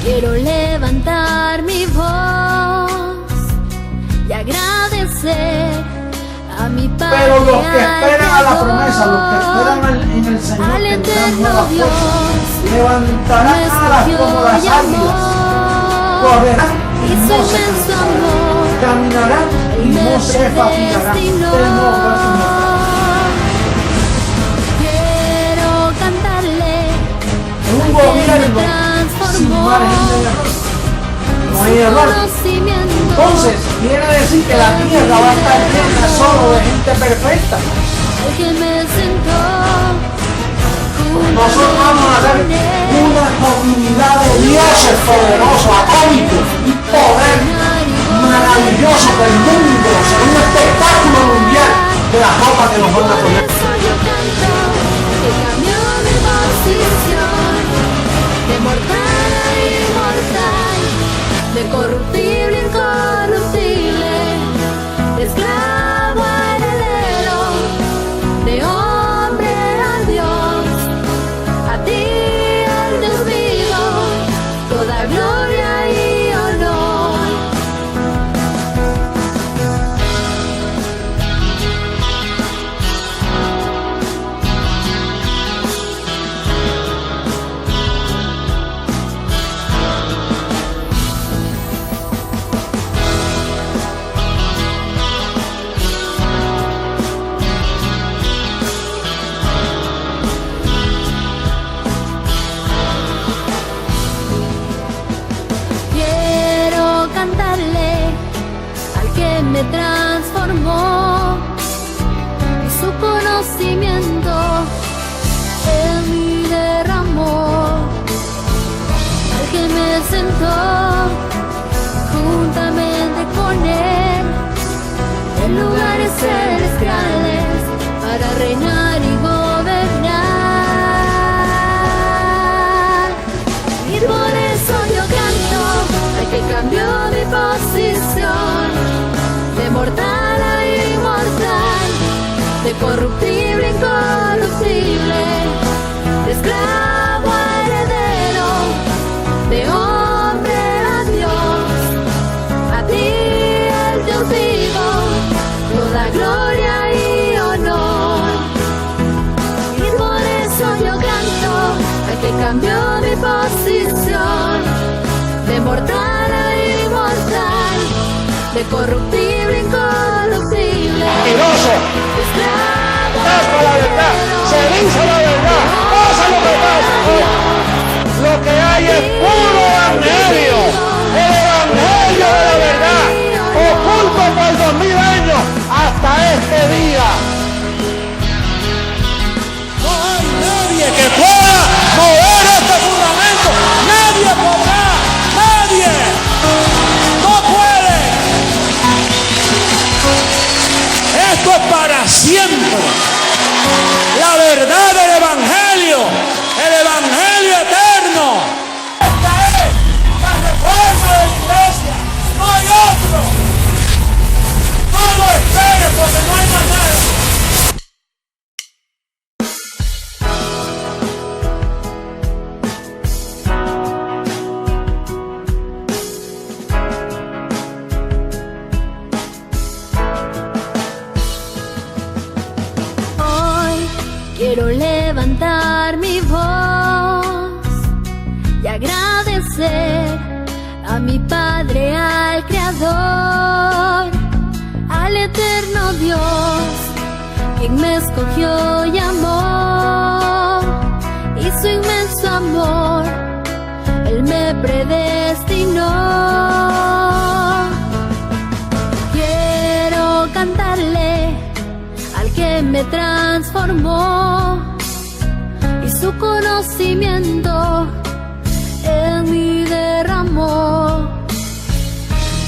Quiero levantar mi voz y agradecer a mi Padre. Pero los que esperan a la promesa, los que esperan en el Señor, tendrán nuevas fuerzas, levantarán alas como las águilas, correrán y no se cansarán, caminarán y no se fatigarán. Quiero cantarle un gobierno sin margen de error. No hay error. Entonces, quiere decir que la tierra va a estar llena solo de gente perfecta. Nosotros vamos a ser una comunidad de dioses poderosos, atómicos y poder maravilloso del mundo, será un espectáculo mundial de la ropa que nos van a poner. De mortal a inmortal, de corruptible a incorruptible, de esclavo a heredero, de hombre a Dios, a ti al Dios vivo, toda gloria y honor. Me transformó y su conocimiento en mí derramó, al que me sentó juntamente con él en lugares celestiales para reinar y gobernar. Y por eso yo canto al que cambió mi posición, de mortal a inmortal, de corruptible a incorruptible, de esclavo a heredero, de hombre a Dios, a ti el Dios vivo, toda gloria y honor. Y por eso yo canto al que cambió mi posición, de mortal a inmortal, de corruptible a incorruptible. Mentiroso. Tapa la verdad, se dice la verdad, pasa lo que pasa. Lo que hay es puro evangelio, el evangelio de la verdad, oculto por 2000 años hasta este día. No hay nadie que pueda mover este fundamento, nadie podrá, nadie. Esto es para siempre. La verdad del evangelio, el evangelio eterno. Esta es la reforma de la iglesia. No hay otro. No lo esperes porque no hay más nada. Quiero levantar mi voz y agradecer a mi Padre, al Creador, al eterno Dios, quien me escogió y amó, y su inmenso amor, Él me predestinó. Quiero cantarle al que me transformó y su conocimiento en mí derramó,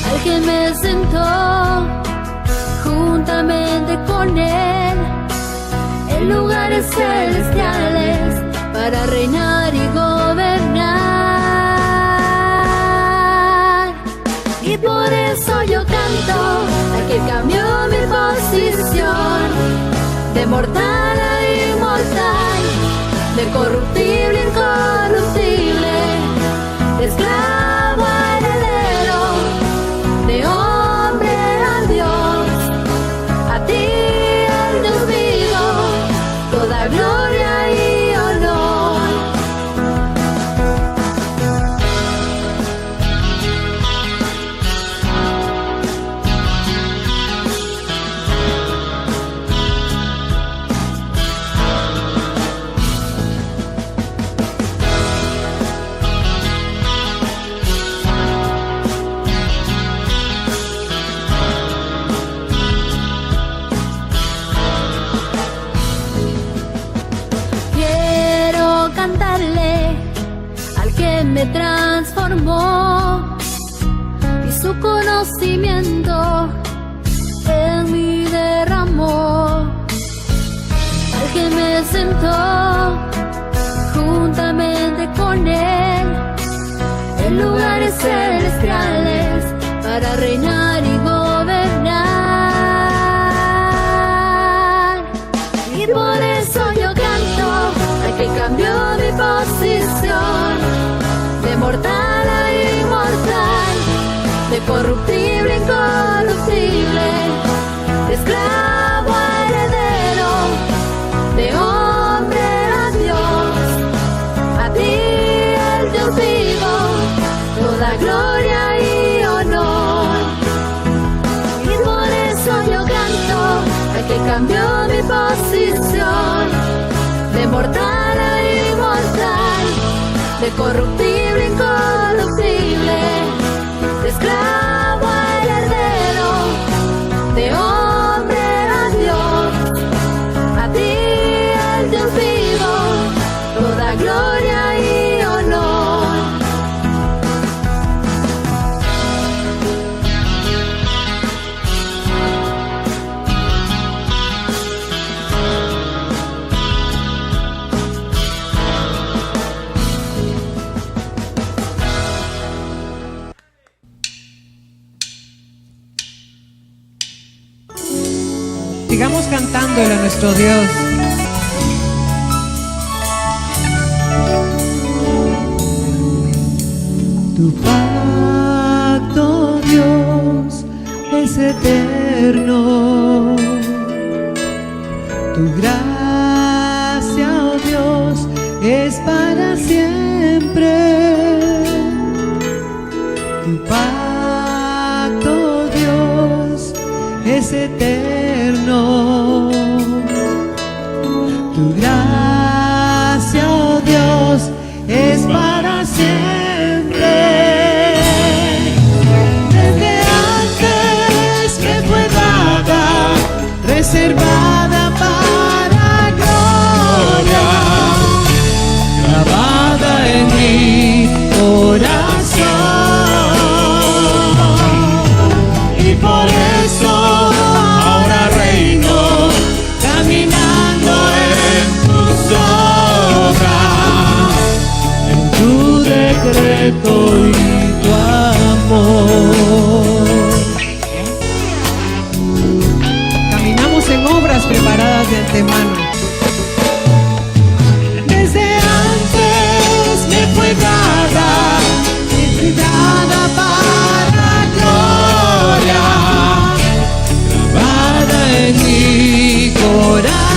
al que me sentó juntamente con él en lugares celestiales para reinar y gobernar. Y por eso yo canto al que cambió mi posición, de mortal a inmortal, de corruptible a incorruptible, de esclavo que me transformó y su conocimiento en mí derramó. Al que me sentó juntamente con él en lugares celestiales para reinar y gobernar. Y por eso yo canto al que cambió mi posición de mortal a inmortal, de corruptible a incorruptible, de esclavo a heredero, de hombre a Dios. A ti el Dios vivo, toda gloria y honor. Y por eso yo canto al que cambió mi posición de mortal a inmortal, de corruptible a incorruptible, de esclavo a heredero, de hombre a Dios. A ti el Dios vivo, toda gloria y honor. Sigamos cantándole a nuestro Dios. Tu pacto, Dios, es eterno. Tu gracia, oh Dios, es para siempre. Tu pacto, Dios, es eterno. Tu gracia, oh Dios, es para siempre. Desde antes me fue dada, reservada para gloria, grabada en mi corazón. Y por eso ahora reino, caminando en tus obras, en tu decreto y tu amor. Caminamos en obras preparadas de antemano. Desde antes me fue dada, entregada para gloria, grabada en mi corazón.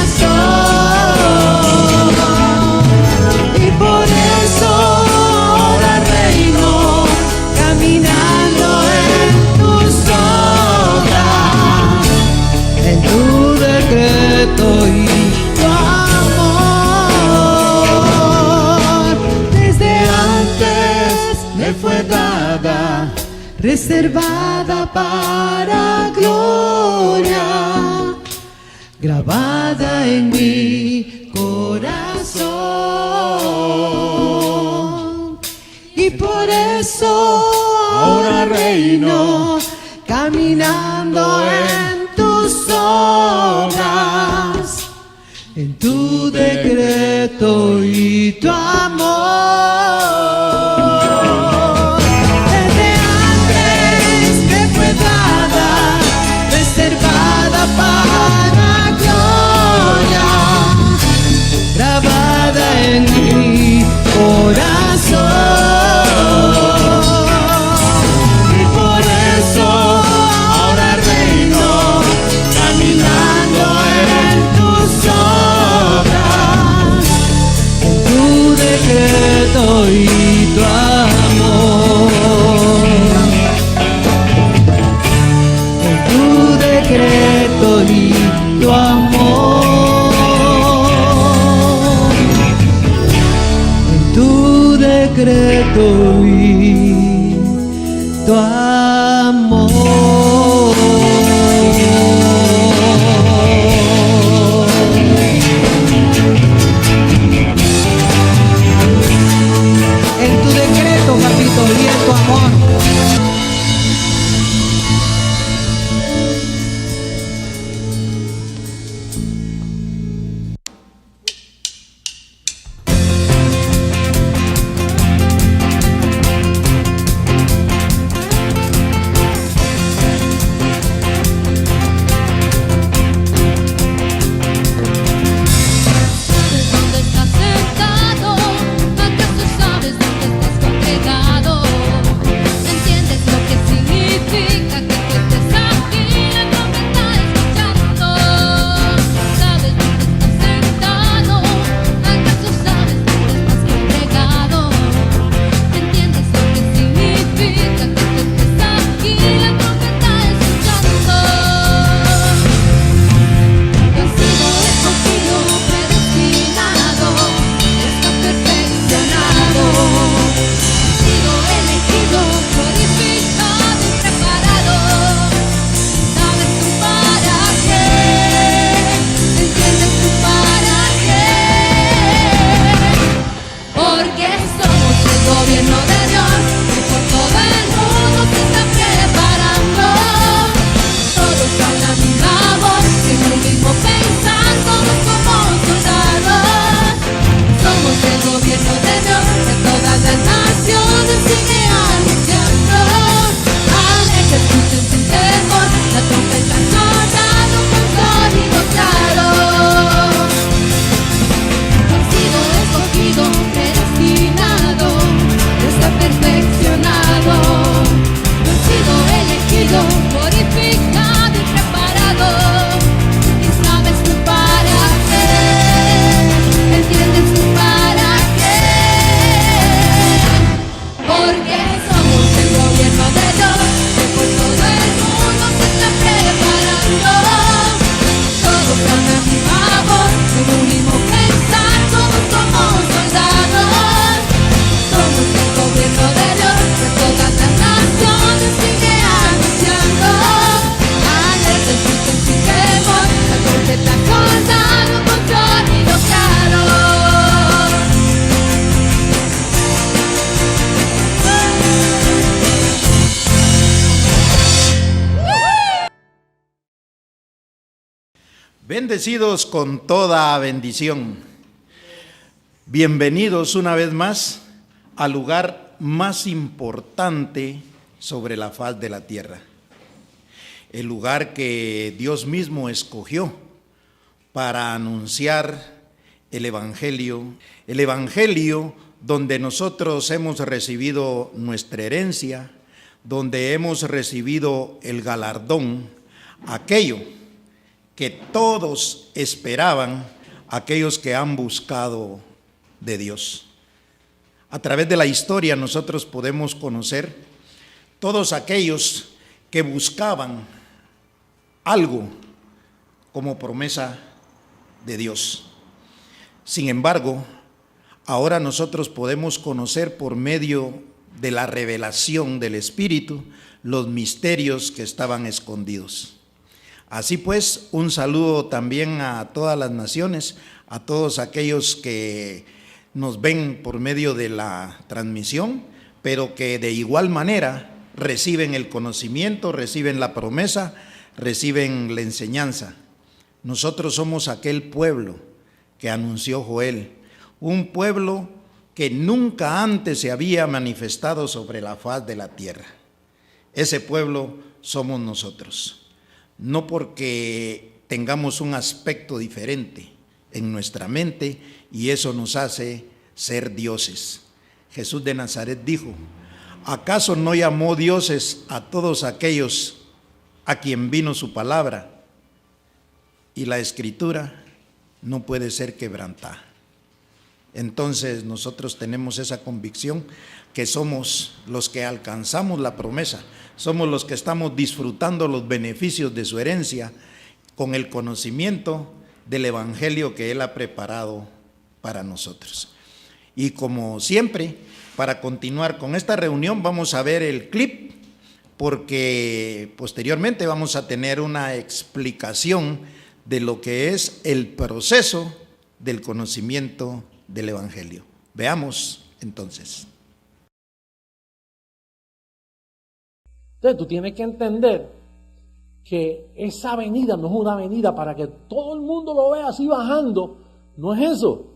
Y por eso ahora reino, caminando en tus obras, en tu decreto y tu amor. Desde antes me fue dada, reservada para gloria, grabada en mi corazón. Y por eso ahora reino, caminando en tus obras, en tu decreto y tu amor. Desde antes me fue dada, reservada para gloria, grabada en mi corazón. Y por eso ahora reino, caminando en tus obras, en tu decreto y tu amor. En tu decreto y tu amor. En tu decreto y tu amor. En tu gobierno de Dios y por todo el mundo se está preparando. Todos con la misma voz, en un mismo pensar, todos como soldados. Somos el gobierno de Dios, de todas las naciones sigue anunciando. Alerta, escuchen sin temor, la trompeta sonando con sonido claro. Sido escogido, predestinado, está perfeccionado. He sido elegido, purificado y preparado. Y sabes tú para qué, entiendes tú para qué. Porque somos el gobierno de Dios, que por todo el mundo se está preparando. Todos con la misma voz, en un mismo pensar, todos como soldados. Somos el gobierno de Dios, que todas las naciones sigue anunciando. Alerta, escuchen sin temor, la trompeta sonando con sonido claro. Bendecidos con toda bendición. Bienvenidos una vez más al lugar más importante sobre la faz de la tierra. El lugar que Dios mismo escogió para anunciar el Evangelio donde nosotros hemos recibido nuestra herencia, donde hemos recibido el galardón, aquello que todos esperaban, aquellos que han buscado de Dios. A través de la historia nosotros podemos conocer todos aquellos que buscaban algo como promesa de Dios. Sin embargo, ahora nosotros podemos conocer por medio de la revelación del Espíritu los misterios que estaban escondidos. Así pues, un saludo también a todas las naciones, a todos aquellos que nos ven por medio de la transmisión, pero que de igual manera reciben el conocimiento, reciben la promesa, reciben la enseñanza. Nosotros somos aquel pueblo que anunció Joel, un pueblo que nunca antes se había manifestado sobre la faz de la tierra. Ese pueblo somos nosotros. No porque tengamos un aspecto diferente en nuestra mente y eso nos hace ser dioses. Jesús de Nazaret dijo: ¿acaso no llamó dioses a todos aquellos a quien vino su palabra? Y la escritura no puede ser quebrantada. Entonces nosotros tenemos esa convicción que somos los que alcanzamos la promesa, somos los que estamos disfrutando los beneficios de su herencia con el conocimiento del Evangelio que Él ha preparado para nosotros. Y como siempre, para continuar con esta reunión vamos a ver el clip, porque posteriormente vamos a tener una explicación de lo que es el proceso del conocimiento del Evangelio. Veamos entonces. Entonces tú tienes que entender que esa avenida no es una avenida para que todo el mundo lo vea así bajando, no es eso.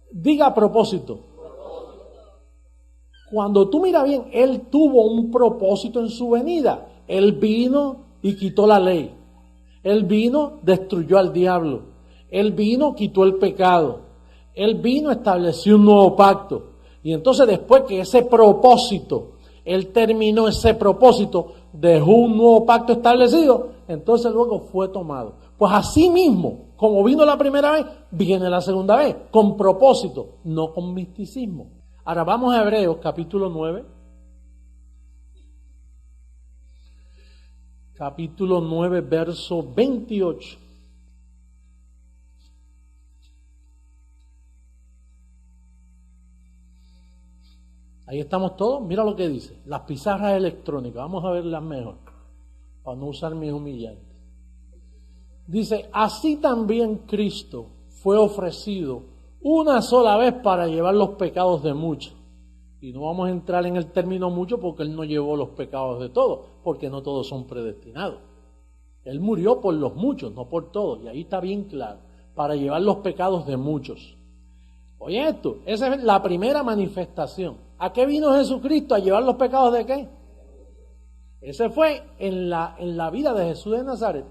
Diga a propósito. Cuando tú miras bien, Él tuvo un propósito en su venida. Él vino y quitó la ley. Él vino, destruyó al diablo. Él vino, quitó el pecado. Él vino, estableció un nuevo pacto. Y entonces después que ese propósito, Él terminó ese propósito, dejó un nuevo pacto establecido, entonces luego fue tomado. Pues así mismo, como vino la primera vez, viene la segunda vez, con propósito, no con misticismo. Ahora vamos a Hebreos capítulo 9. Capítulo 9, verso 28. Ahí estamos todos, mira lo que dice, las pizarras electrónicas, vamos a verlas mejor, para no usar mis humillantes. Dice, así también Cristo fue ofrecido una sola vez para llevar los pecados de muchos, Y no vamos a entrar en el término mucho porque Él no llevó los pecados de todos, porque no todos son predestinados. Él murió por los muchos, no por todos, y ahí está bien claro, para llevar los pecados de muchos. Oye esto, esa es la primera manifestación. ¿A qué vino Jesucristo? ¿A llevar los pecados de qué? Ese fue en la vida de Jesús de Nazaret.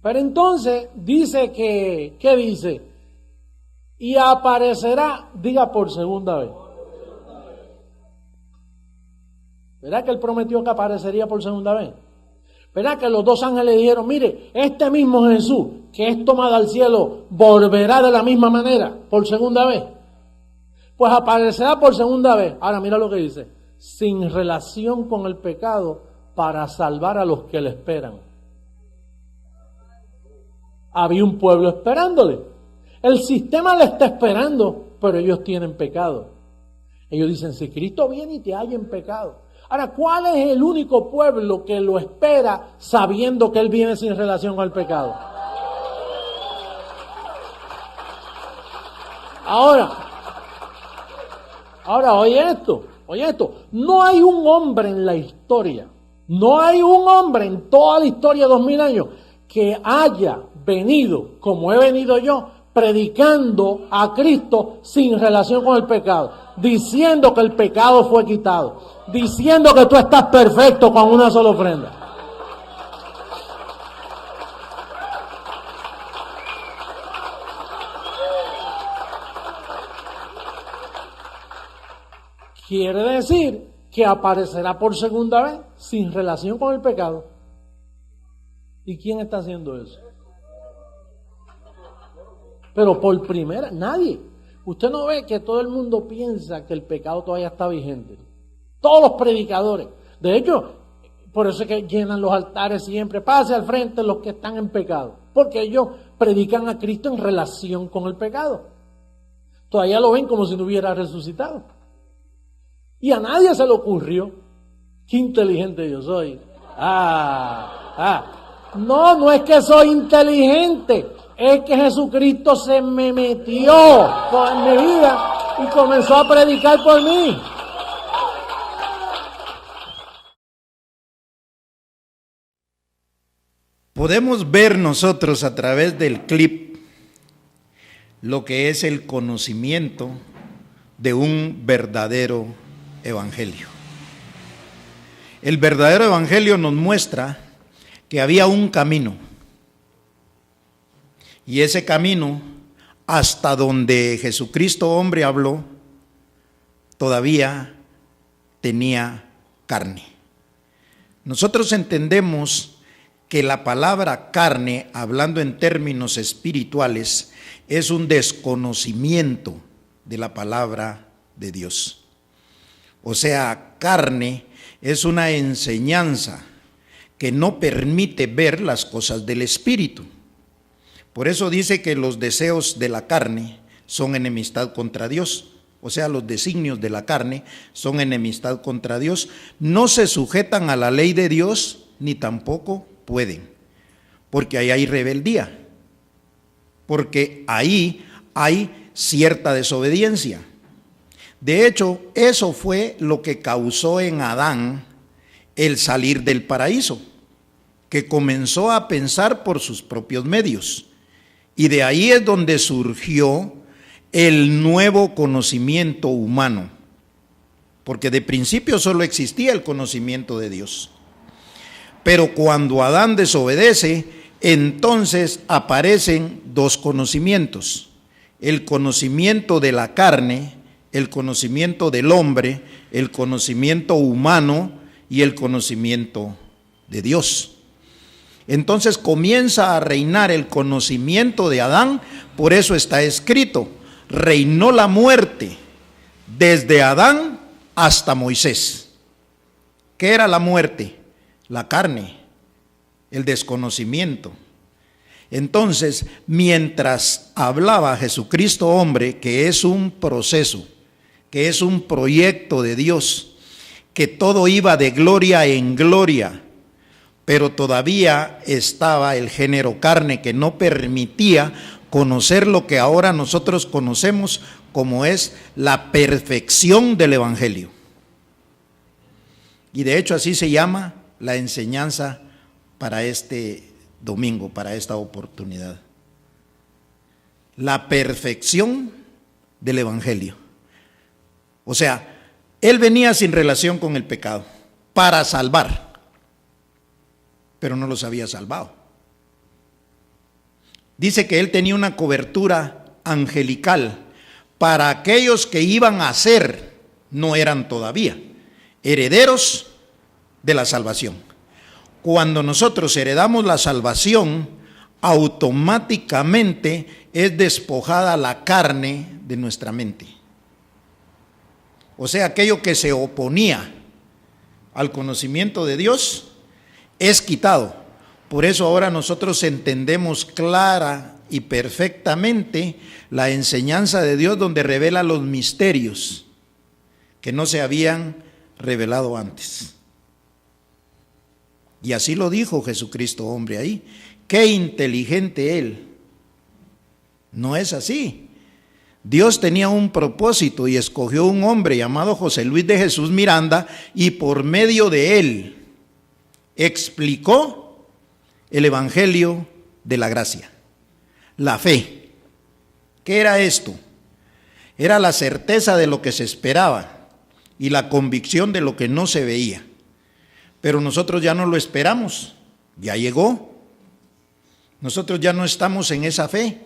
Pero entonces dice que, ¿qué dice? Y aparecerá, diga por segunda vez. ¿Verdad que Él prometió que aparecería por segunda vez? ¿Verdad que los dos ángeles dijeron, mire, este mismo Jesús que es tomado al cielo volverá de la misma manera por segunda vez? Pues aparecerá por segunda vez. Ahora mira lo que dice, sin relación con el pecado para salvar a los que le esperan. Había un pueblo esperándole. El sistema le está esperando, pero ellos tienen pecado. Ellos dicen, si Cristo viene y te halla en pecado. Ahora, ¿cuál es el único pueblo que lo espera sabiendo que Él viene sin relación con el pecado? Ahora, oye esto, no hay un hombre en la historia, no hay un hombre en toda la historia de 2000 años que haya venido, como he venido yo, predicando a Cristo sin relación con el pecado, diciendo que el pecado fue quitado, diciendo que tú estás perfecto con una sola ofrenda. Quiere decir que aparecerá por segunda vez sin relación con el pecado. ¿Y quién está haciendo eso? Pero por primera, nadie. Usted no ve que todo el mundo piensa que el pecado todavía está vigente. Todos los predicadores. De hecho, por eso es que llenan los altares siempre. Pase al frente los que están en pecado. Porque ellos predican a Cristo en relación con el pecado. Todavía lo ven como si no hubiera resucitado. Y a nadie se le ocurrió. Qué inteligente yo soy. No es que soy inteligente. Es que Jesucristo se me metió en mi vida y comenzó a predicar por mí. Podemos ver nosotros a través del clip lo que es el conocimiento de un verdadero evangelio. El verdadero evangelio nos muestra que había un camino. Y ese camino, hasta donde Jesucristo hombre habló, todavía tenía carne. Nosotros entendemos que la palabra carne, hablando en términos espirituales, es un desconocimiento de la palabra de Dios. O sea, carne es una enseñanza que no permite ver las cosas del espíritu. Por eso dice que los deseos de la carne son enemistad contra Dios. O sea, los designios de la carne son enemistad contra Dios. No se sujetan a la ley de Dios, ni tampoco pueden. Porque ahí hay rebeldía. Porque ahí hay cierta desobediencia. De hecho, eso fue lo que causó en Adán el salir del paraíso, que comenzó a pensar por sus propios medios. Y de ahí es donde surgió el nuevo conocimiento humano, porque de principio solo existía el conocimiento de Dios. Pero cuando Adán desobedece, entonces aparecen dos conocimientos: el conocimiento de la carne, el conocimiento del hombre, el conocimiento humano y el conocimiento de Dios. Entonces comienza a reinar el conocimiento de Adán, por eso está escrito, reinó la muerte desde Adán hasta Moisés. ¿Qué era la muerte? La carne, el desconocimiento. Entonces, mientras hablaba Jesucristo hombre, que es un proceso, que es un proyecto de Dios, que todo iba de gloria en gloria, pero todavía estaba el género carne que no permitía conocer lo que ahora nosotros conocemos como es la perfección del Evangelio. Y de hecho así se llama la enseñanza para este domingo, para esta oportunidad. La perfección del Evangelio. O sea, él venía sin relación con el pecado para salvar, pero no los había salvado. Dice que él tenía una cobertura angelical para aquellos que iban a ser, no eran todavía, herederos de la salvación. Cuando nosotros heredamos la salvación, automáticamente es despojada la carne de nuestra mente. O sea, aquello que se oponía al conocimiento de Dios es quitado. Por eso ahora nosotros entendemos clara y perfectamente la enseñanza de Dios, donde revela los misterios que no se habían revelado antes. Y así lo dijo Jesucristo, hombre, ahí. Qué inteligente él. No es así. Dios tenía un propósito y escogió un hombre llamado José Luis de Jesús Miranda, y por medio de él explicó el Evangelio de la gracia, la fe. ¿Qué era esto? Era la certeza de lo que se esperaba y la convicción de lo que no se veía. Pero nosotros ya no lo esperamos, ya llegó. Nosotros ya no estamos en esa fe.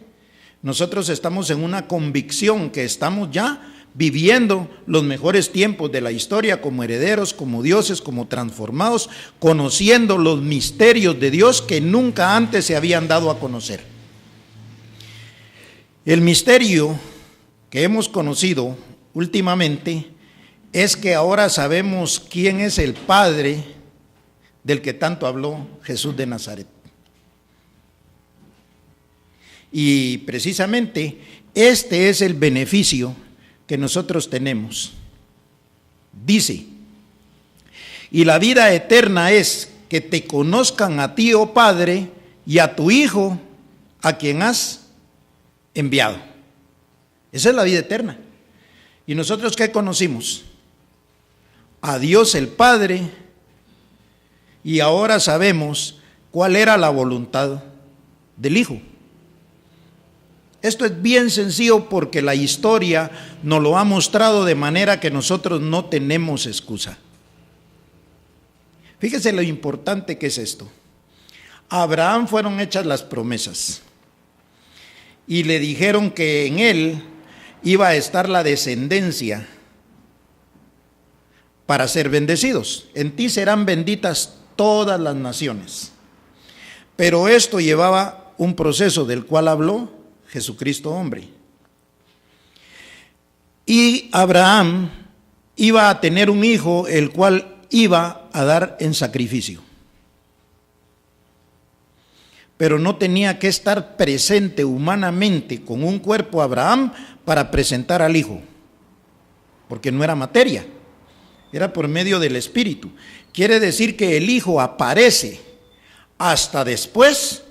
Nosotros estamos en una convicción que estamos ya viviendo los mejores tiempos de la historia como herederos, como dioses, como transformados, conociendo los misterios de Dios que nunca antes se habían dado a conocer. El misterio que hemos conocido últimamente es que ahora sabemos quién es el Padre del que tanto habló Jesús de Nazaret. Y precisamente este es el beneficio que nosotros tenemos. Dice, y la vida eterna es que te conozcan a ti, oh Padre, y a tu Hijo, a quien has enviado. Esa es la vida eterna. ¿Y nosotros qué conocimos? A Dios el Padre, y ahora sabemos cuál era la voluntad del Hijo. Esto es bien sencillo porque la historia nos lo ha mostrado de manera que nosotros no tenemos excusa. Fíjese lo importante que es esto. A Abraham fueron hechas las promesas y le dijeron que en él iba a estar la descendencia para ser bendecidos. En ti serán benditas todas las naciones. Pero esto llevaba un proceso del cual habló Jesucristo hombre. Y Abraham iba a tener un hijo, el cual iba a dar en sacrificio. Pero no tenía que estar presente humanamente con un cuerpo Abraham para presentar al hijo, porque no era materia, era por medio del Espíritu. Quiere decir que el hijo aparece hasta después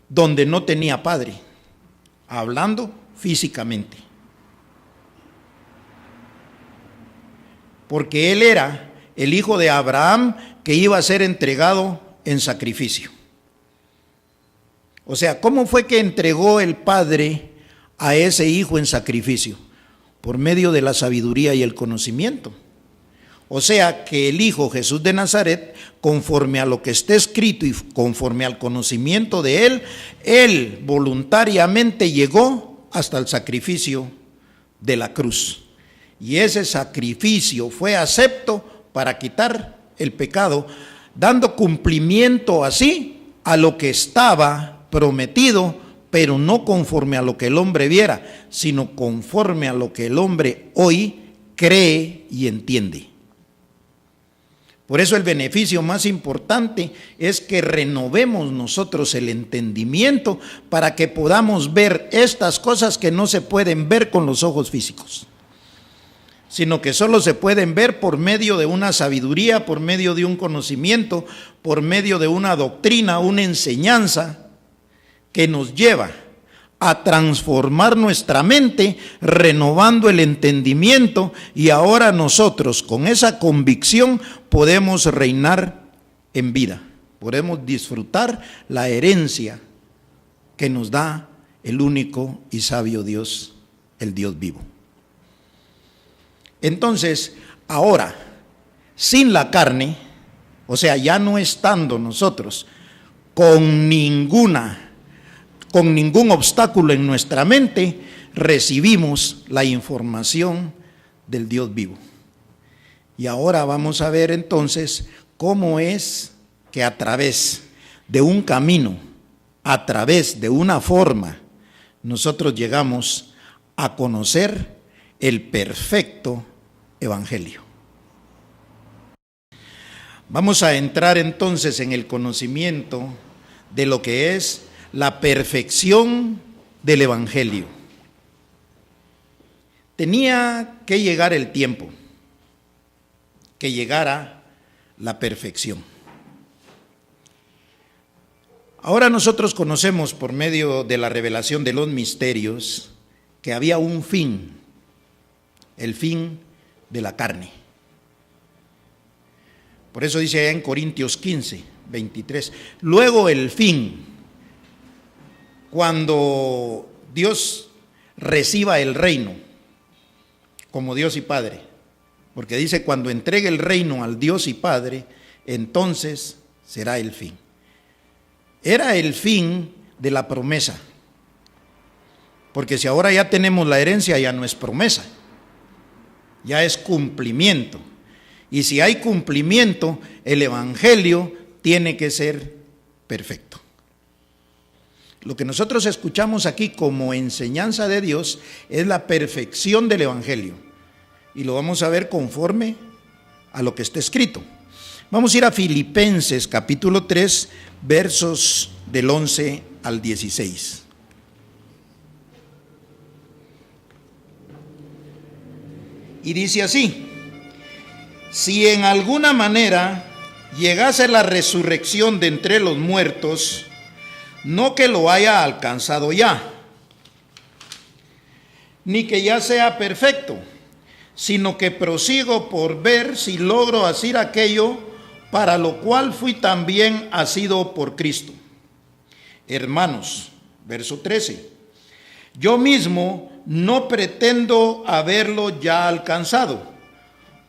donde no tenía padre, hablando físicamente. Porque él era el hijo de Abraham que iba a ser entregado en sacrificio. O sea, ¿cómo fue que entregó el padre a ese hijo en sacrificio? Por medio de la sabiduría y el conocimiento. O sea que el Hijo Jesús de Nazaret, conforme a lo que está escrito y conforme al conocimiento de él voluntariamente llegó hasta el sacrificio de la cruz. Y ese sacrificio fue acepto para quitar el pecado, dando cumplimiento así a lo que estaba prometido, pero no conforme a lo que el hombre viera, sino conforme a lo que el hombre hoy cree y entiende. Por eso el beneficio más importante es que renovemos nosotros el entendimiento para que podamos ver estas cosas que no se pueden ver con los ojos físicos, sino que solo se pueden ver por medio de una sabiduría, por medio de un conocimiento, por medio de una doctrina, una enseñanza que nos lleva a transformar nuestra mente, renovando el entendimiento, y ahora nosotros con esa convicción podemos reinar en vida, podemos disfrutar la herencia que nos da el único y sabio Dios, el Dios vivo. Entonces, ahora, sin la carne, o sea, ya no estando nosotros con ningún obstáculo en nuestra mente, recibimos la información del Dios vivo. Y ahora vamos a ver entonces cómo es que a través de un camino, a través de una forma, nosotros llegamos a conocer el perfecto evangelio. Vamos a entrar entonces en el conocimiento de lo que es la perfección del evangelio. Tenía que llegar el tiempo, que llegara la perfección. Ahora nosotros conocemos por medio de la revelación de los misterios que había un fin, el fin de la carne. Por eso dice allá en Corintios 15, 23, luego el fin, cuando Dios reciba el reino como Dios y Padre, porque dice cuando entregue el reino al Dios y Padre, entonces será el fin. Era el fin de la promesa, porque si ahora ya tenemos la herencia, ya no es promesa, ya es cumplimiento. Y si hay cumplimiento, el evangelio tiene que ser perfecto. Lo que nosotros escuchamos aquí como enseñanza de Dios es la perfección del evangelio, y lo vamos a ver conforme a lo que está escrito. Vamos a ir a Filipenses capítulo 3, versos del 11 al 16. Y dice así: si en alguna manera llegase la resurrección de entre los muertos, no que lo haya alcanzado ya, ni que ya sea perfecto, sino que prosigo por ver si logro hacer aquello para lo cual fui también asido por Cristo. Hermanos, verso 13, yo mismo no pretendo haberlo ya alcanzado,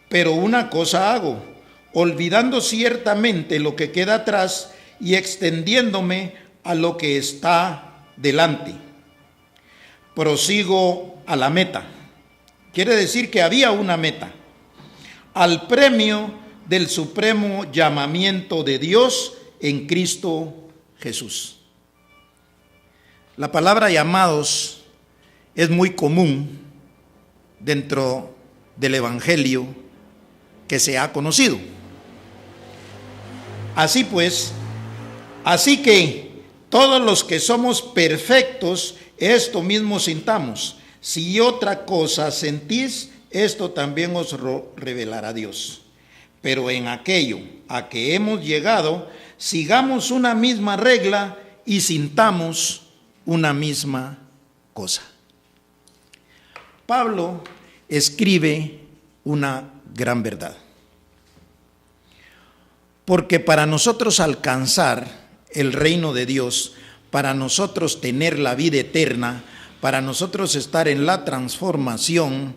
pero una cosa hago, olvidando ciertamente lo que queda atrás y extendiéndome a lo que está delante. Prosigo a la meta. Quiere decir que había una meta, al premio del supremo llamamiento de Dios en Cristo Jesús. La palabra llamados es muy común dentro del evangelio que se ha conocido. Así pues, así que todos los que somos perfectos, esto mismo sintamos. Si otra cosa sentís, esto también os revelará Dios. Pero en aquello a que hemos llegado, sigamos una misma regla y sintamos una misma cosa. Pablo escribe una gran verdad. Porque para nosotros alcanzar el reino de Dios, para nosotros tener la vida eterna, para nosotros estar en la transformación,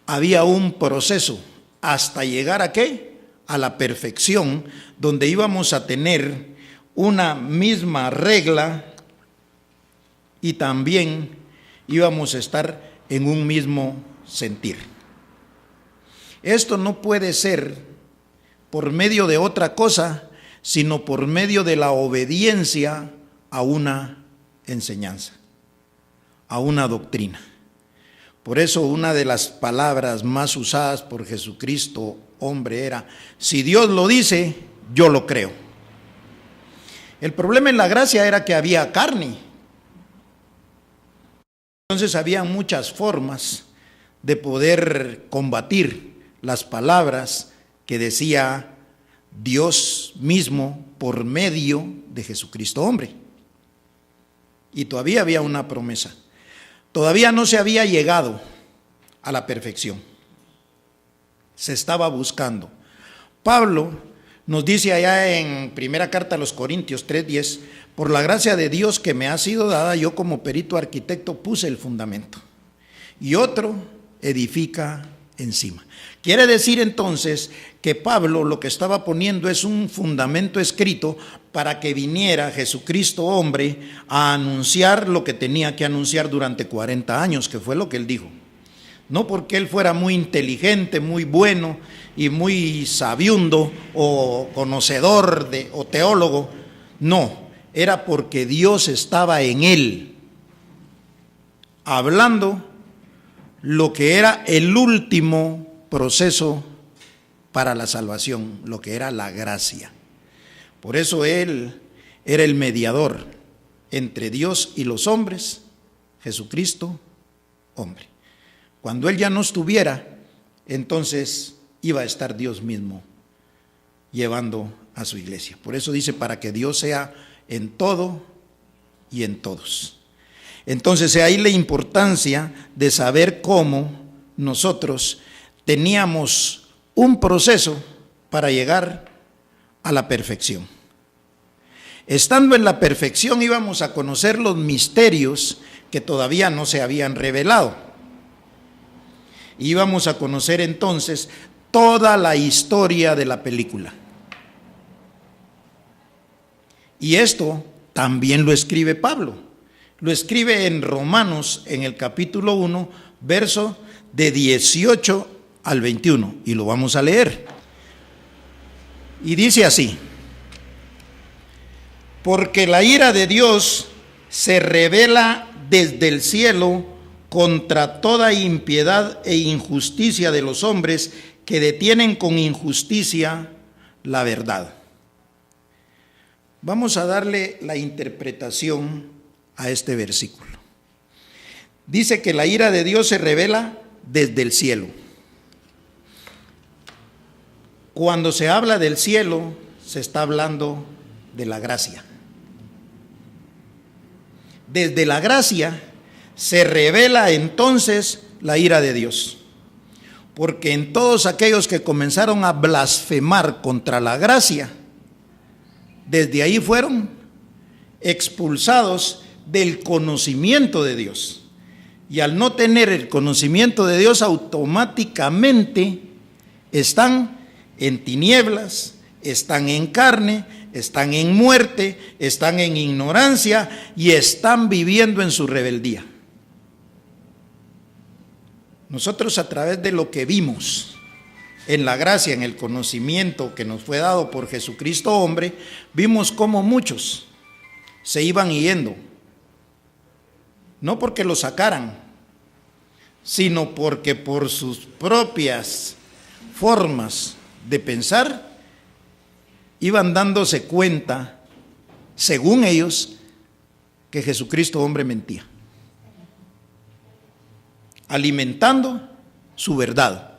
había un proceso hasta llegar ¿a qué? A la perfección, donde íbamos a tener una misma regla y también íbamos a estar en un mismo sentir. Esto no puede ser por medio de otra cosa, sino por medio de la obediencia a una enseñanza, a una doctrina. Por eso una de las palabras más usadas por Jesucristo, hombre, era: si Dios lo dice, yo lo creo. El problema en la gracia era que había carne. Entonces había muchas formas de poder combatir las palabras que decía Dios mismo por medio de Jesucristo hombre. y todavía había una promesa. Todavía no se había llegado a la perfección. Se estaba buscando. Pablo nos dice allá en primera carta a los Corintios 3:10, por la gracia de Dios que me ha sido dada, yo como perito arquitecto puse el fundamento y otro edifica encima. Quiere decir entonces que Pablo lo que estaba poniendo es un fundamento escrito para que viniera Jesucristo hombre a anunciar lo que tenía que anunciar durante 40 años, que fue lo que él dijo. No porque él fuera muy inteligente, muy bueno y muy sabiundo o conocedor o teólogo, no, era porque Dios estaba en él, hablando lo que era el último proceso para la salvación, lo que era la gracia. Por eso él era el mediador entre Dios y los hombres, Jesucristo, hombre. Cuando él ya no estuviera, entonces iba a estar Dios mismo llevando a su iglesia. Por eso dice, para que Dios sea en todo y en todos. Entonces ahí la importancia de saber cómo nosotros teníamos un proceso para llegar a la perfección. Estando en la perfección íbamos a conocer los misterios que todavía no se habían revelado. Íbamos a conocer entonces toda la historia de la película. Y esto también lo escribe Pablo. Lo escribe en Romanos, en el capítulo 1, verso de 18 al 21. Y lo vamos a leer. Y dice así: porque la ira de Dios se revela desde el cielo contra toda impiedad e injusticia de los hombres que detienen con injusticia la verdad. Vamos a darle la interpretación a este versículo. Dice que la ira de Dios se revela desde el cielo. Cuando se habla del cielo, se está hablando de la gracia. Desde la gracia se revela entonces la ira de Dios, porque en todos aquellos que comenzaron a blasfemar contra la gracia, desde ahí fueron expulsados del conocimiento de Dios. Y al no tener el conocimiento de Dios, automáticamente están en tinieblas, están en carne, están en muerte, están en ignorancia y están viviendo en su rebeldía. Nosotros, a través de lo que vimos en la gracia, en el conocimiento que nos fue dado por Jesucristo hombre, vimos cómo muchos se iban yendo, no porque lo sacaran, sino porque por sus propias formas de pensar iban dándose cuenta, según ellos, que Jesucristo hombre mentía, alimentando su verdad.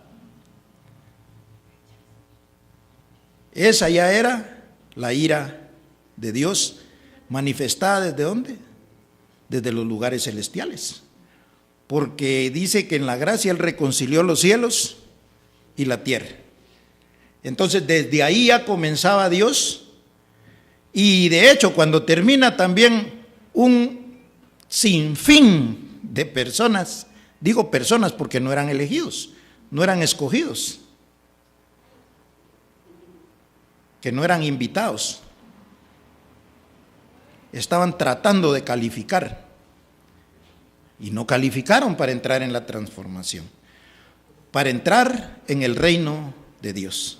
Esa ya era la ira de Dios manifestada ¿desde dónde? Desde los lugares celestiales. Porque dice que en la gracia Él reconcilió los cielos y la tierra. Entonces desde ahí ya comenzaba Dios, y de hecho cuando termina también un sinfín de personas, digo personas porque no eran elegidos, no eran escogidos, que no eran invitados, estaban tratando de calificar y no calificaron para entrar en la transformación, para entrar en el reino de Dios.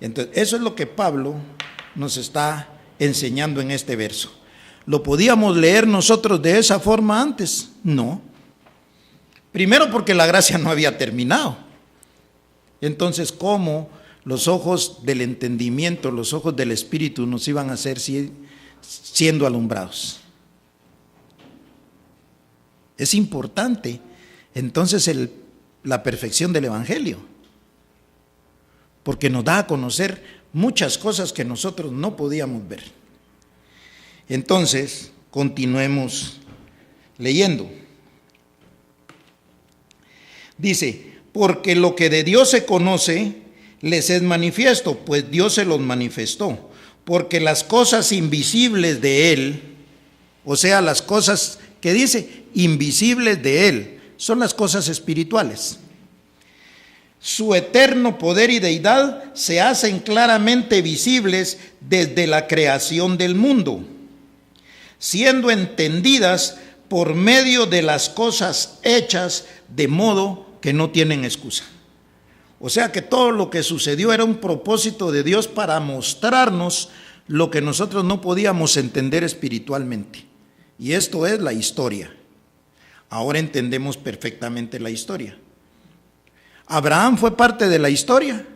Entonces, eso es lo que Pablo nos está enseñando en este verso. ¿Lo podíamos leer nosotros de esa forma antes? No. Primero porque la gracia no había terminado. Entonces, ¿cómo los ojos del entendimiento, los ojos del Espíritu nos iban a hacer siendo alumbrados? Es importante entonces la perfección del Evangelio, porque nos da a conocer muchas cosas que nosotros no podíamos ver. Entonces, continuemos leyendo. Dice, porque lo que de Dios se conoce les es manifiesto, pues Dios se los manifestó. Porque las cosas invisibles de Él, o sea, las cosas que dice invisibles de Él, son las cosas espirituales. Su eterno poder y deidad se hacen claramente visibles desde la creación del mundo, siendo entendidas por medio de las cosas hechas, de modo que no tienen excusa. O sea que todo lo que sucedió era un propósito de Dios para mostrarnos lo que nosotros no podíamos entender espiritualmente. Y esto es la historia. Ahora entendemos perfectamente la historia. ¿Abraham fue parte de la historia?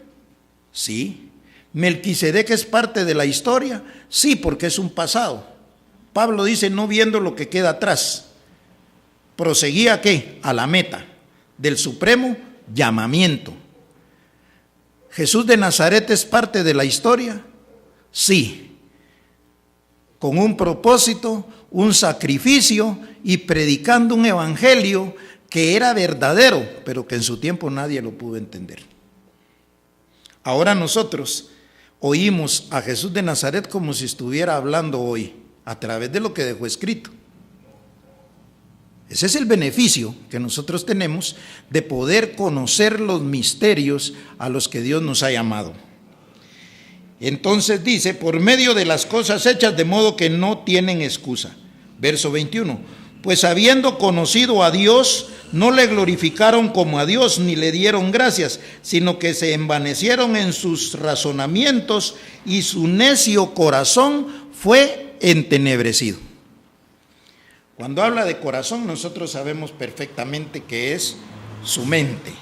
Sí. ¿Melquisedec es parte de la historia? Sí, porque es un pasado. Pablo dice, no viendo lo que queda atrás, proseguía ¿a qué? A la meta del supremo llamamiento. ¿Jesús de Nazaret es parte de la historia? Sí, con un propósito, un sacrificio y predicando un evangelio que era verdadero, pero que en su tiempo nadie lo pudo entender. Ahora nosotros oímos a Jesús de Nazaret como si estuviera hablando hoy, a través de lo que dejó escrito. Ese es el beneficio que nosotros tenemos de poder conocer los misterios a los que Dios nos ha llamado. Entonces dice, por medio de las cosas hechas de modo que no tienen excusa. Verso 21, pues habiendo conocido a Dios, no le glorificaron como a Dios ni le dieron gracias, sino que se envanecieron en sus razonamientos y su necio corazón fue entenebrecido. Cuando habla de corazón, nosotros sabemos perfectamente que es su mente.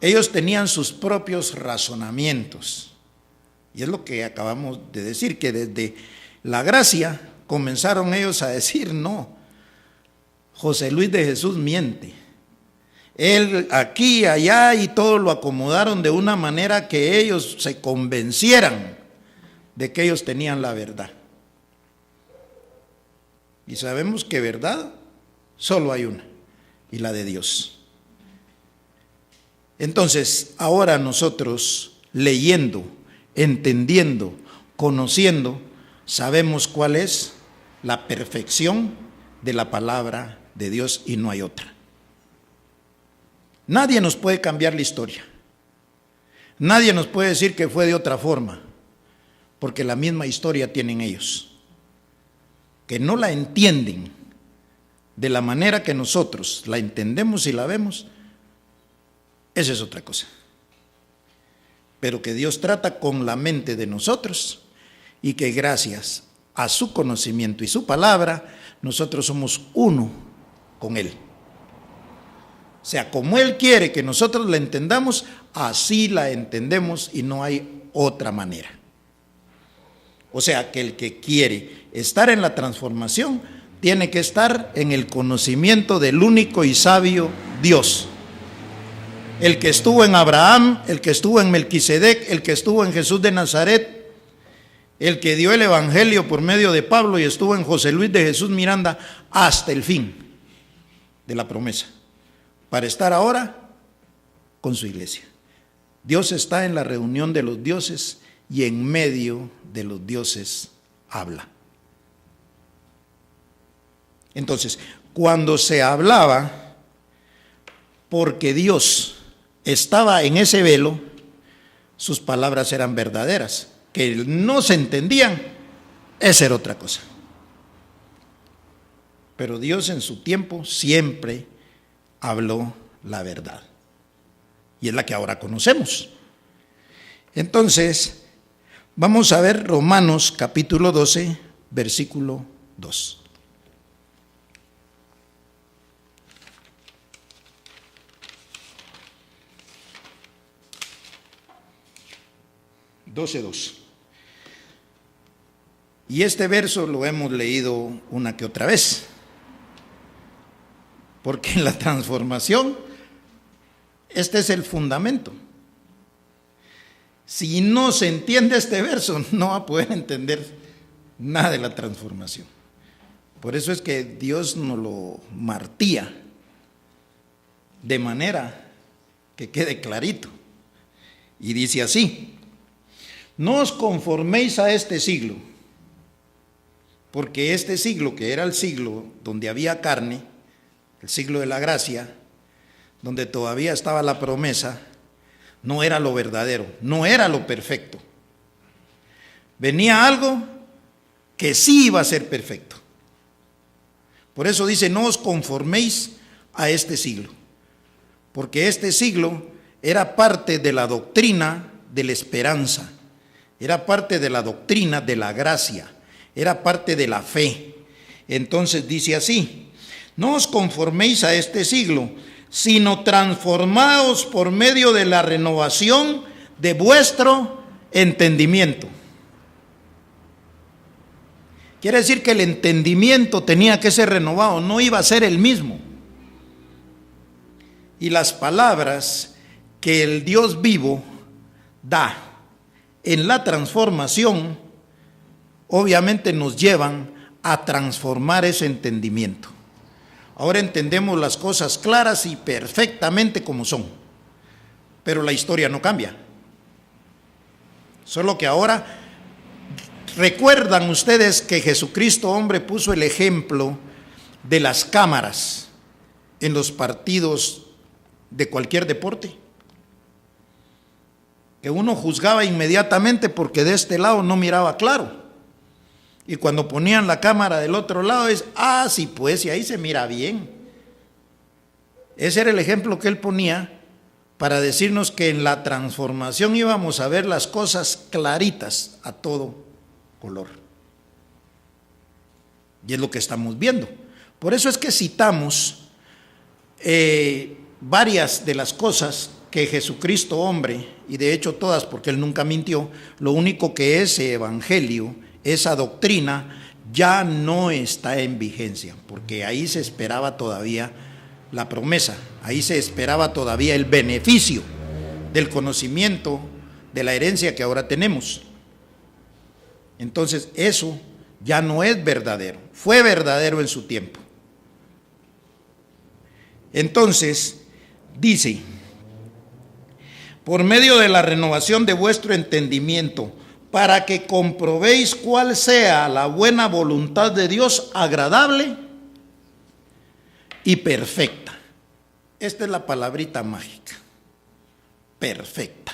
Ellos tenían sus propios razonamientos. Y es lo que acabamos de decir, que desde la gracia comenzaron ellos a decir, no, José Luis de Jesús miente. Él aquí y allá y todo lo acomodaron de una manera que ellos se convencieran de que ellos tenían la verdad. Y sabemos que verdad solo hay una, y la de Dios. Entonces, ahora nosotros leyendo, entendiendo, conociendo, sabemos cuál es la perfección de la palabra de Dios y no hay otra. Nadie nos puede cambiar la historia. Nadie nos puede decir que fue de otra forma, porque la misma historia tienen ellos. Que no la entienden de la manera que nosotros la entendemos y la vemos, esa es otra cosa. Pero que Dios trata con la mente de nosotros y que gracias a su conocimiento y su palabra, nosotros somos uno con Él. O sea, como Él quiere que nosotros la entendamos, así la entendemos y no hay otra manera. O sea, que el que quiere estar en la transformación tiene que estar en el conocimiento del único y sabio Dios. El que estuvo en Abraham, el que estuvo en Melquisedec, el que estuvo en Jesús de Nazaret, el que dio el evangelio por medio de Pablo y estuvo en José Luis de Jesús Miranda hasta el fin de la promesa, para estar ahora con su iglesia. Dios está en la reunión de los dioses y en medio de los dioses habla. Entonces, cuando se hablaba, porque Dios estaba en ese velo, sus palabras eran verdaderas. Que no se entendían, esa era otra cosa. Pero Dios en su tiempo siempre habló la verdad. Y es la que ahora conocemos. Entonces, vamos a ver Romanos capítulo 12, versículo 2. Y este verso lo hemos leído una que otra vez, porque en la transformación este es el fundamento. Si no se entiende este verso, no va a poder entender nada de la transformación, Por eso es que Dios nos lo martilla de manera que quede clarito. Y dice así: no os conforméis a este siglo, porque este siglo, que era el siglo donde había carne, el siglo de la gracia, donde todavía estaba la promesa, no era lo verdadero, no era lo perfecto. Venía algo que sí iba a ser perfecto. Por eso dice: no os conforméis a este siglo, porque este siglo era parte de la doctrina de la esperanza, era parte de la doctrina de la gracia, era parte de la fe. Entonces dice así: no os conforméis a este siglo, sino transformaos por medio de la renovación de vuestro entendimiento. Quiere decir que el entendimiento tenía que ser renovado, no iba a ser el mismo. Y las palabras que el Dios vivo da en la transformación, obviamente nos llevan a transformar ese entendimiento. Ahora entendemos las cosas claras y perfectamente como son, pero la historia no cambia. Solo que ahora recuerdan ustedes que Jesucristo hombre puso el ejemplo de las cámaras en los partidos de cualquier deporte, que uno juzgaba inmediatamente porque de este lado no miraba claro, y cuando ponían la cámara del otro lado es, sí pues, y ahí se mira bien. Ese era el ejemplo que él ponía para decirnos que en la transformación íbamos a ver las cosas claritas a todo color. Y es lo que estamos viendo. Por eso es que citamos varias de las cosas que Jesucristo hombre, y de hecho todas, porque él nunca mintió, lo único que ese evangelio, esa doctrina, ya no está en vigencia, porque ahí se esperaba todavía la promesa, ahí se esperaba todavía el beneficio del conocimiento de la herencia que ahora tenemos. Entonces eso ya no es verdadero, fue verdadero en su tiempo. Entonces dice: por medio de la renovación de vuestro entendimiento, para que comprobéis cuál sea la buena voluntad de Dios, agradable y perfecta. Esta es la palabrita mágica, perfecta.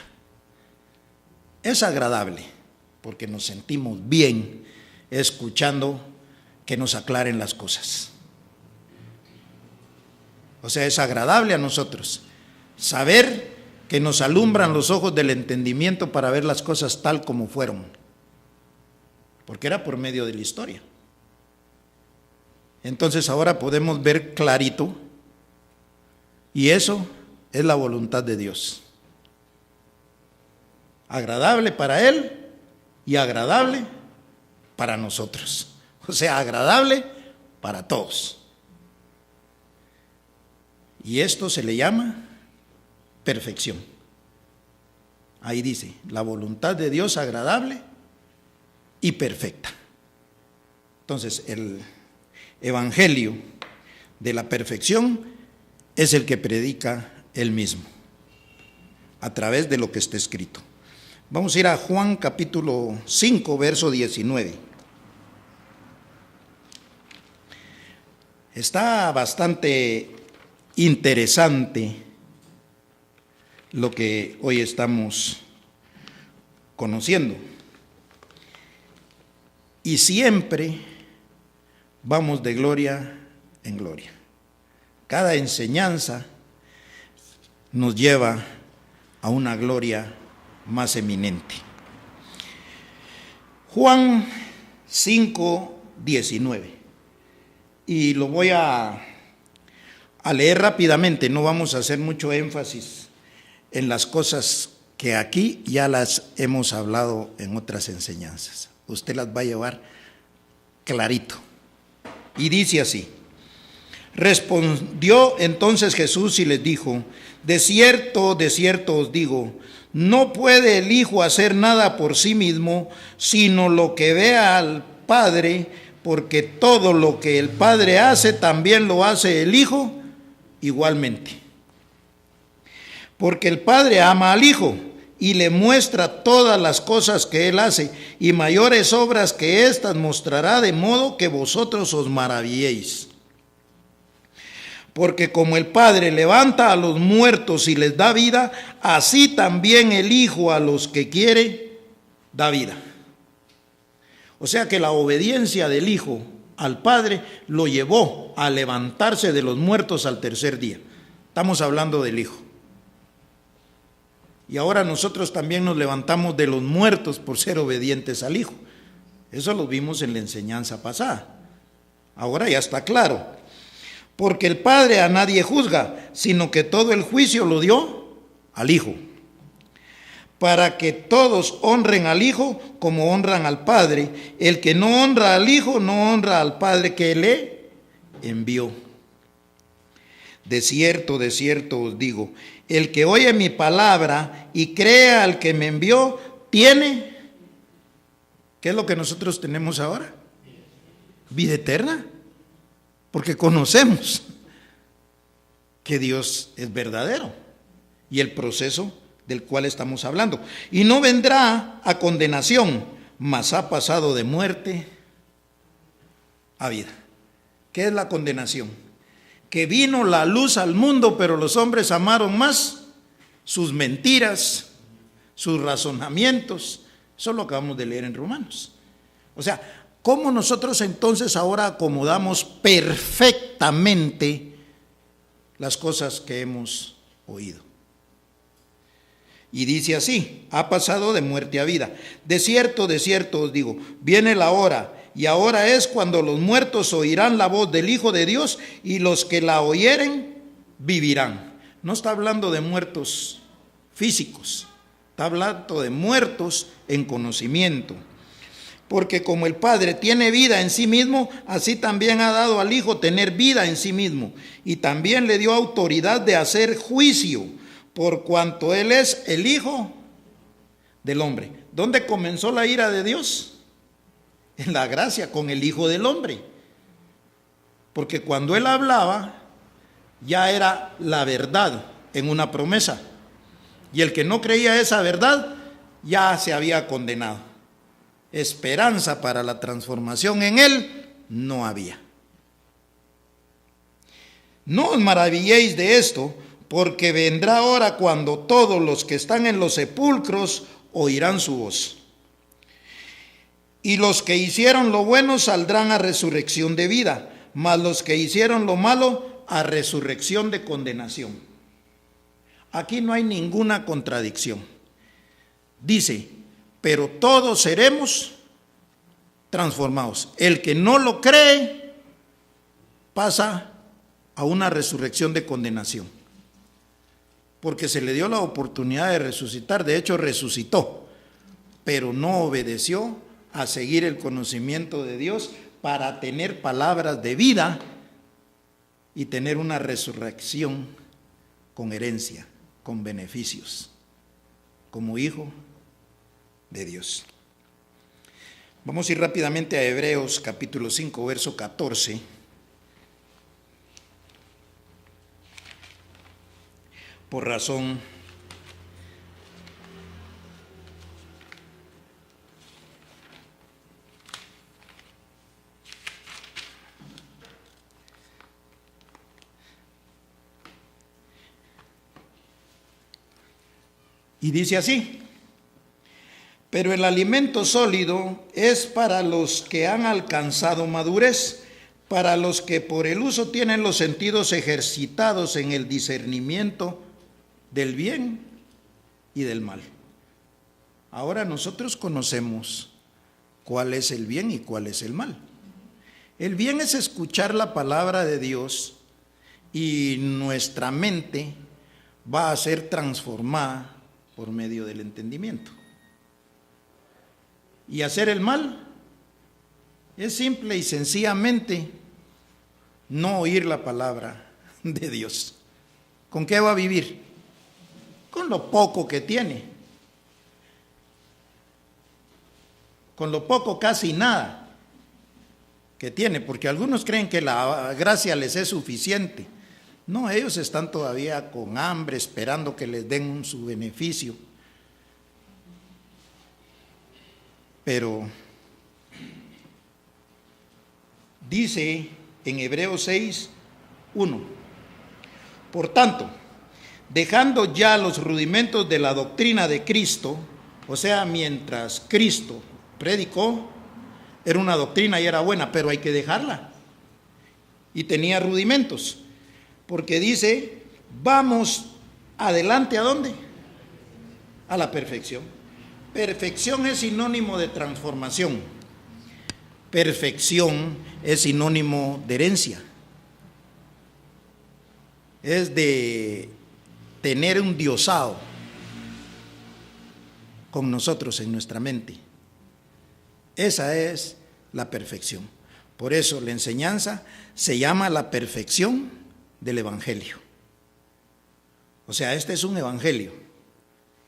Es agradable porque nos sentimos bien escuchando que nos aclaren las cosas. O sea, es agradable a nosotros saber que nos alumbran los ojos del entendimiento para ver las cosas tal como fueron, porque era por medio de la historia. Entonces ahora podemos ver clarito, y eso es la voluntad de Dios. Agradable para Él y agradable para nosotros. O sea, agradable para todos. Y esto se le llama perfección. Ahí dice, la voluntad de Dios agradable y perfecta. Entonces, el evangelio de la perfección es el que predica él mismo, a través de lo que está escrito. Vamos a ir a Juan capítulo 5, verso 19. Está bastante interesante lo que hoy estamos conociendo. Y siempre vamos de gloria en gloria. Cada enseñanza nos lleva a una gloria más eminente. Juan 5, 19. Y lo voy a leer rápidamente, no vamos a hacer mucho énfasis en las cosas que aquí ya las hemos hablado en otras enseñanzas. Usted las va a llevar clarito. Y dice así: respondió entonces Jesús y les dijo: de cierto os digo, no puede el Hijo hacer nada por sí mismo, sino lo que vea al Padre, porque todo lo que el Padre hace, también lo hace el Hijo igualmente. Porque el Padre ama al Hijo y le muestra todas las cosas que Él hace, y mayores obras que éstas mostrará, de modo que vosotros os maravilléis. Porque como el Padre levanta a los muertos y les da vida, así también el Hijo a los que quiere da vida. O sea que la obediencia del Hijo al Padre lo llevó a levantarse de los muertos al tercer día. Estamos hablando del Hijo. Y ahora nosotros también nos levantamos de los muertos por ser obedientes al Hijo. Eso lo vimos en la enseñanza pasada. Ahora ya está claro. Porque el Padre a nadie juzga, sino que todo el juicio lo dio al Hijo, para que todos honren al Hijo como honran al Padre. El que no honra al Hijo no honra al Padre que le envió. De cierto os digo, el que oye mi palabra y cree al que me envió, tiene, ¿qué es lo que nosotros tenemos ahora? Vida eterna. Porque conocemos que Dios es verdadero y el proceso del cual estamos hablando. Y no vendrá a condenación, mas ha pasado de muerte a vida. ¿Qué es la condenación? Que vino la luz al mundo, pero los hombres amaron más sus mentiras, sus razonamientos. Eso lo acabamos de leer en Romanos. O sea, ¿cómo nosotros entonces ahora acomodamos perfectamente las cosas que hemos oído? Y dice así, ha pasado de muerte a vida. De cierto os digo, viene la hora, y ahora es cuando los muertos oirán la voz del Hijo de Dios, y los que la oyeren vivirán. No está hablando de muertos físicos, está hablando de muertos en conocimiento. Porque como el Padre tiene vida en sí mismo, así también ha dado al Hijo tener vida en sí mismo. Y también le dio autoridad de hacer juicio, por cuanto Él es el Hijo del hombre. ¿Dónde comenzó la ira de Dios? En la gracia, con el Hijo del hombre. Porque cuando Él hablaba, ya era la verdad en una promesa. Y el que no creía esa verdad, ya se había condenado. Esperanza para la transformación en Él no había. No os maravilléis de esto, porque vendrá hora cuando todos los que están en los sepulcros oirán su voz. Y los que hicieron lo bueno saldrán a resurrección de vida, mas los que hicieron lo malo a resurrección de condenación. Aquí no hay ninguna contradicción. Dice, pero todos seremos transformados. El que no lo cree pasa a una resurrección de condenación, porque se le dio la oportunidad de resucitar. De hecho, resucitó, pero no obedeció a seguir el conocimiento de Dios para tener palabras de vida y tener una resurrección con herencia, con beneficios, como hijo de Dios. Vamos a ir rápidamente a Hebreos capítulo 5, verso 14. Por razón y dice así: pero el alimento sólido es para los que han alcanzado madurez, para los que por el uso tienen los sentidos ejercitados en el discernimiento del bien y del mal. Ahora nosotros conocemos cuál es el bien y cuál es el mal. El bien es escuchar la palabra de Dios y nuestra mente va a ser transformada por medio del entendimiento. Y hacer el mal es simple y sencillamente no oír la palabra de Dios. ¿Con qué va a vivir? Con lo poco que tiene. Con lo poco, casi nada que tiene, porque algunos creen que la gracia les es suficiente. No, ellos están todavía con hambre, esperando que les den su beneficio. Pero dice en Hebreos 6:1, por tanto, dejando ya los rudimentos de la doctrina de Cristo, o sea, mientras Cristo predicó, era una doctrina y era buena, pero hay que dejarla. Y tenía rudimentos, porque dice, vamos adelante, ¿a dónde? A la perfección. Perfección es sinónimo de transformación. Perfección es sinónimo de herencia. Es de tener un diosado con nosotros en nuestra mente. Esa es la perfección. Por eso la enseñanza se llama la perfección del Evangelio. O sea, este es un Evangelio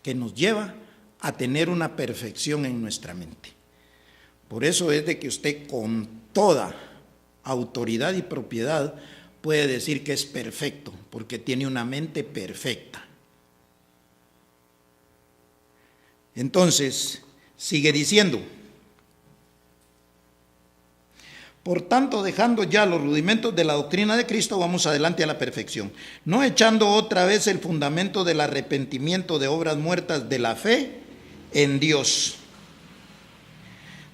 que nos lleva a tener una perfección en nuestra mente. Por eso es de que usted con toda autoridad y propiedad puede decir que es perfecto, porque tiene una mente perfecta. Entonces, sigue diciendo, por tanto, dejando ya los rudimentos de la doctrina de Cristo, vamos adelante a la perfección, no echando otra vez el fundamento del arrepentimiento de obras muertas de la fe en Dios,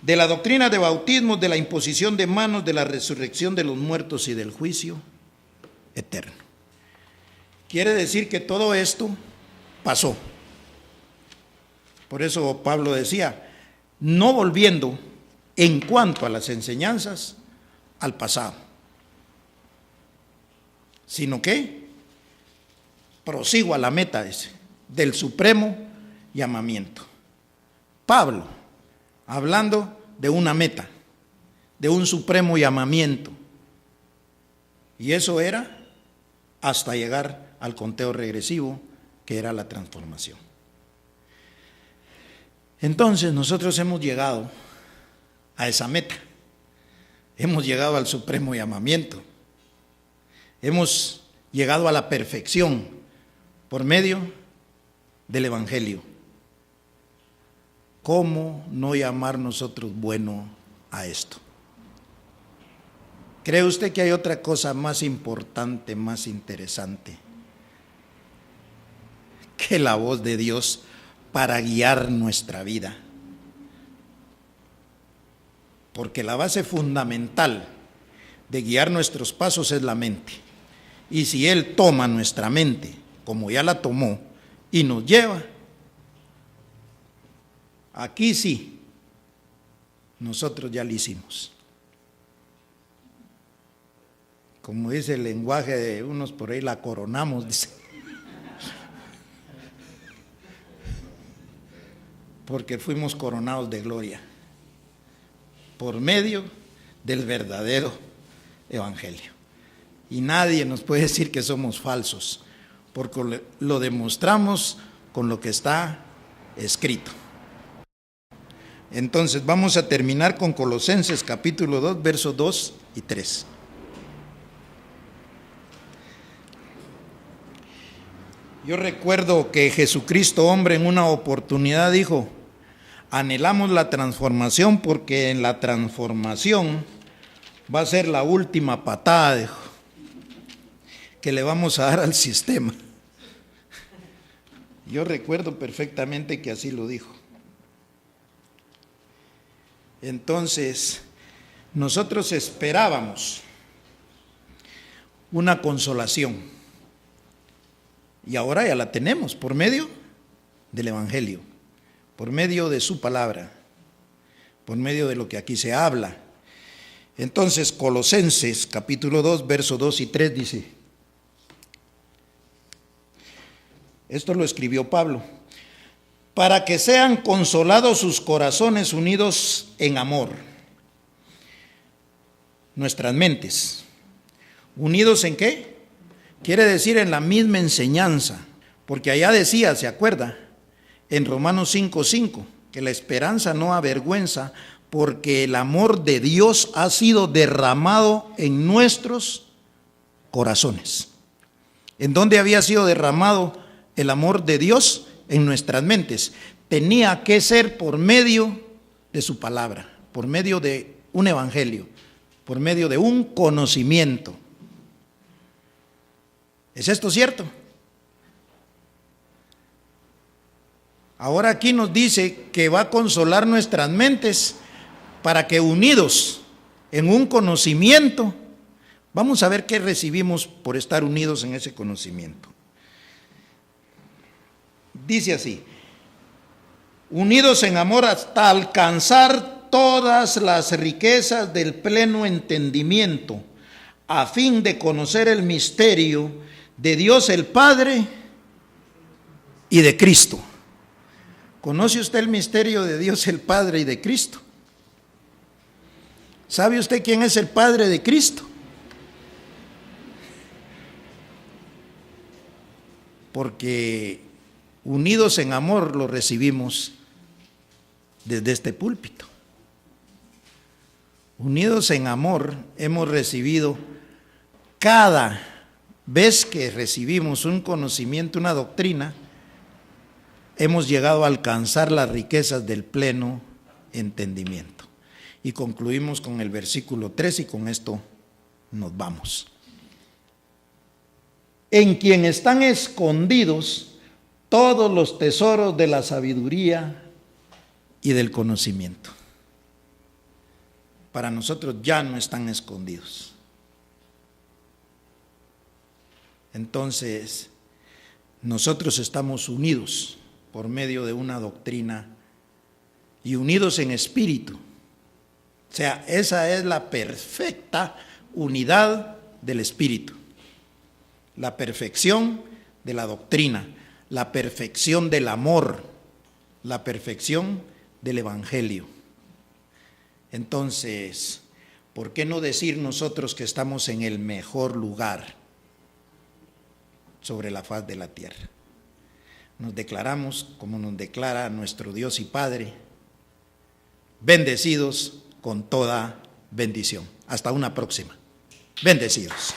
de la doctrina de bautismos, de la imposición de manos, de la resurrección de los muertos y del juicio eterno. Quiere decir que todo esto pasó. Por eso Pablo decía, no volviendo en cuanto a las enseñanzas al pasado, sino que prosigo a la meta del supremo llamamiento. Pablo, hablando de una meta, de un supremo llamamiento, y eso era hasta llegar al conteo regresivo, que era la transformación. Entonces nosotros hemos llegado a esa meta, hemos llegado al supremo llamamiento, hemos llegado a la perfección por medio del Evangelio. ¿Cómo no llamar nosotros bueno a esto? ¿Cree usted que hay otra cosa más importante, más interesante que la voz de Dios para guiar nuestra vida? Porque la base fundamental de guiar nuestros pasos es la mente. Y si Él toma nuestra mente, como ya la tomó, y nos lleva, aquí sí, nosotros ya lo hicimos. Como dice el lenguaje de unos por ahí, la coronamos, dice. Porque fuimos coronados de gloria por medio del verdadero Evangelio. Y nadie nos puede decir que somos falsos, porque lo demostramos con lo que está escrito. Entonces vamos a terminar con Colosenses capítulo 2, versos 2 y 3. Yo recuerdo que Jesucristo, hombre, en una oportunidad dijo, anhelamos la transformación porque en la transformación va a ser la última patada, dijo, que le vamos a dar al sistema. Yo recuerdo perfectamente que así lo dijo. Entonces, nosotros esperábamos una consolación y ahora ya la tenemos por medio del Evangelio, por medio de su palabra, por medio de lo que aquí se habla. Entonces, Colosenses capítulo 2, versos 2 y 3 dice, esto lo escribió Pablo, para que sean consolados sus corazones unidos en amor, nuestras mentes, unidos ¿en qué? Quiere decir en la misma enseñanza, porque allá decía, ¿se acuerda? En Romanos 5:5, que la esperanza no avergüenza, porque el amor de Dios ha sido derramado en nuestros corazones. ¿En dónde había sido derramado el amor de Dios? En nuestras mentes. Tenía que ser por medio de su palabra, por medio de un evangelio, por medio de un conocimiento. ¿Es esto cierto? Ahora aquí nos dice que va a consolar nuestras mentes para que unidos en un conocimiento, vamos a ver qué recibimos por estar unidos en ese conocimiento. Dice así: unidos en amor hasta alcanzar todas las riquezas del pleno entendimiento, a fin de conocer el misterio de Dios el Padre y de Cristo. ¿Conoce usted el misterio de Dios el Padre y de Cristo? ¿Sabe usted quién es el Padre de Cristo? Porque unidos en amor lo recibimos desde este púlpito. Unidos en amor hemos recibido, cada vez que recibimos un conocimiento, una doctrina, hemos llegado a alcanzar las riquezas del pleno entendimiento. Y concluimos con el versículo 3 y con esto nos vamos. En quien están escondidos todos los tesoros de la sabiduría y del conocimiento. Para nosotros ya no están escondidos. Entonces, nosotros estamos unidos por medio de una doctrina y unidos en espíritu. O sea, esa es la perfecta unidad del espíritu, la perfección de la doctrina, la perfección del amor, la perfección del evangelio. Entonces, ¿por qué no decir nosotros que estamos en el mejor lugar sobre la faz de la tierra? Nos declaramos como nos declara nuestro Dios y Padre, bendecidos con toda bendición. Hasta una próxima. Bendecidos.